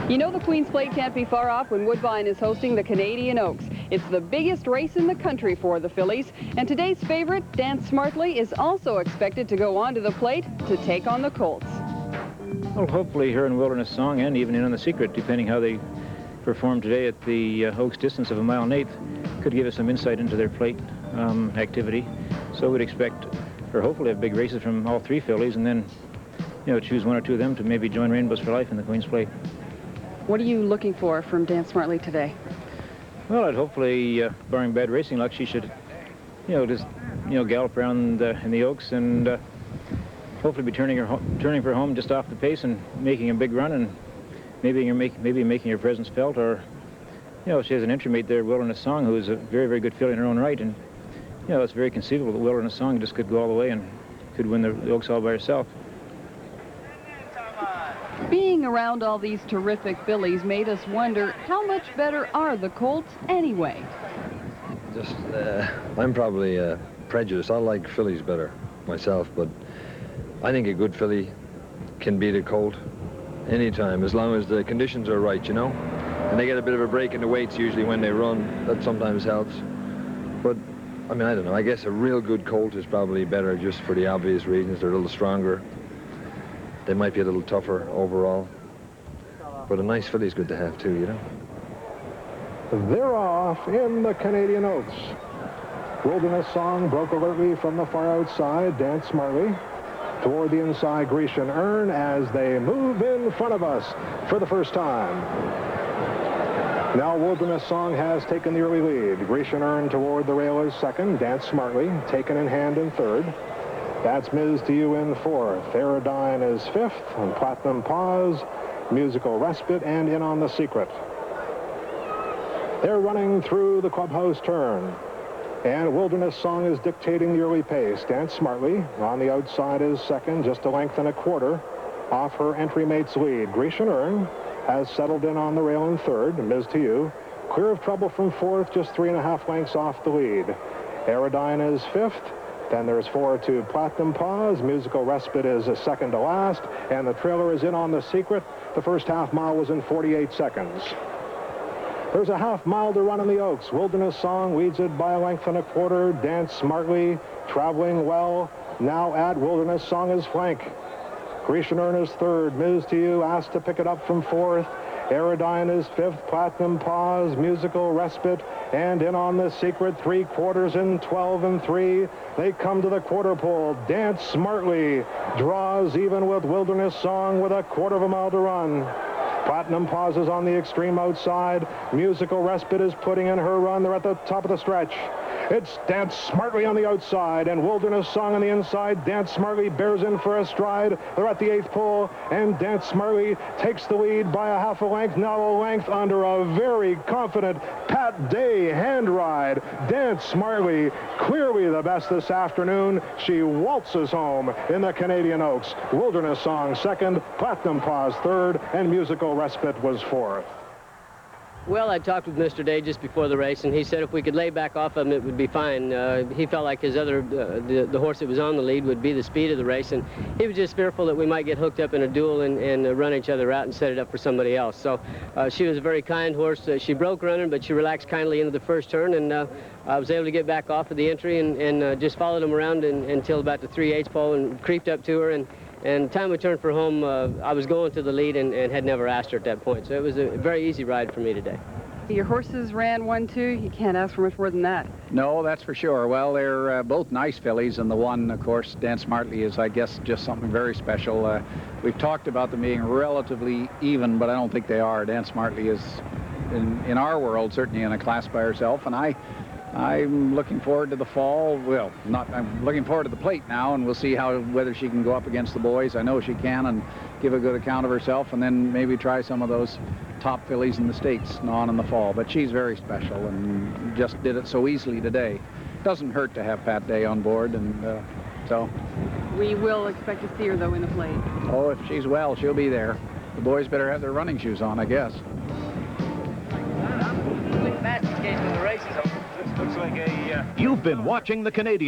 You know the Queen's Plate can't be far off when Woodbine is hosting the Canadian Oaks. It's the biggest race in the country for the fillies, and today's favorite, Dance Smartly, is also expected to go onto the plate to take on the colts. Well, hopefully her in Wilderness Song and even in On the Secret, depending how they perform today at the Oaks distance of 1 1/8, could give us some insight into their plate activity. So we'd expect, or hopefully have big races from all three fillies, and then, you know, choose one or two of them to maybe join Rainbows for Life in the Queen's Plate. What are you looking for from Dance Smartly today? Well, I'd hopefully, barring bad racing luck, she should, just, gallop around in the Oaks and hopefully be turning for home just off the pace and making a big run, and maybe making her presence felt. Or, she has an entry mate there, Wilderness Song, who is a very, very good filly in her own right, and it's very conceivable that Wilderness Song just could go all the way and could win the Oaks all by herself. Being around all these terrific fillies made us wonder, how much better are the colts anyway? I'm probably prejudiced. I like fillies better myself, but I think a good filly can beat a colt anytime, as long as the conditions are right, and they get a bit of a break in the weights usually when they run. That sometimes helps. But I mean, I don't know, I guess a real good colt is probably better just for the obvious reasons. They're a little stronger. They might be a little tougher overall, but a nice filly is good to have too, They're off in the Canadian Oaks. Wilderness Song broke alertly from the far outside. Dance Smartly toward the inside, Grecian Earn, as they move in front of us for the first time. Now Wilderness Song has taken the early lead. Grecian Earn toward the rail is second. Dance Smartly taken in hand in third. That's Ms. to You in fourth. Aerodyne is fifth, and Platinum Pause, Musical Respite, and In on the Secret. They're running through the clubhouse turn, and Wilderness Song is dictating the early pace. Dance Smartly on the outside is second, just a length and a quarter off her entry mate's lead. Grecian Earn has settled in on the rail in third. Ms. to You clear of trouble from fourth, just 3.5 lengths off the lead. Aerodyne is fifth. Then there's 4 to Platinum Pause. Musical Respite is second to last, and the trailer is In on the Secret. The first half mile was in 48 seconds. There's a half mile to run in the Oaks. Wilderness Song leads it by a length and a quarter. Dance Smartly traveling well. Now at Wilderness Song's flank. Grecian Earn is third. Ms. to You asked to pick it up from fourth. Aerodyne is fifth. Platinum Pause, Musical Respite, and In on the Secret. 3/4 in 12 3. They come to the quarter pole. Dance Smartly draws even with Wilderness Song with a 1/4 mile to run. Platinum Pause is on the extreme outside. Musical Respite is putting in her run. They're at the top of the stretch. It's Dance Smartly on the outside and Wilderness Song on the inside. Dance Smartly bears in for a stride. They're at the 8th pole, and Dance Smartly takes the lead by a half a length. Now a length under a very confident Pat Day hand ride. Dance Smartly clearly the best this afternoon. She waltzes home in the Canadian Oaks. Wilderness Song second, Platinum Pause third, and Musical Respite was fourth. Well, I talked with Mr. Day just before the race, and he said if we could lay back off him, it would be fine. He felt like his other, the horse that was on the lead would be the speed of the race, and he was just fearful that we might get hooked up in a duel and run each other out and set it up for somebody else. So she was a very kind horse. She broke running, but she relaxed kindly into the first turn, and I was able to get back off of the entry and just followed him around until about the 3/8 pole and creeped up to her. And time we turned for home, I was going to the lead and had never asked her at that point. So it was a very easy ride for me today. Your horses ran 1-2. You can't ask for much more than that. No, that's for sure. Well, they're both nice fillies, and the one, of course, Dance Smartly, is, I guess, just something very special. We've talked about them being relatively even, but I don't think they are. Dance Smartly is, in our world, certainly in a class by herself, and I'm looking forward to the fall. Well, I'm looking forward to the plate now, and we'll see whether she can go up against the boys. I know she can, and give a good account of herself, and then maybe try some of those top fillies in the States on in the fall. But she's very special and just did it so easily today. Doesn't hurt to have Pat Day on board, and so. We will expect to see her, though, in the plate. Oh, if she's well, she'll be there. The boys better have their running shoes on, I guess. You've been watching the Canadian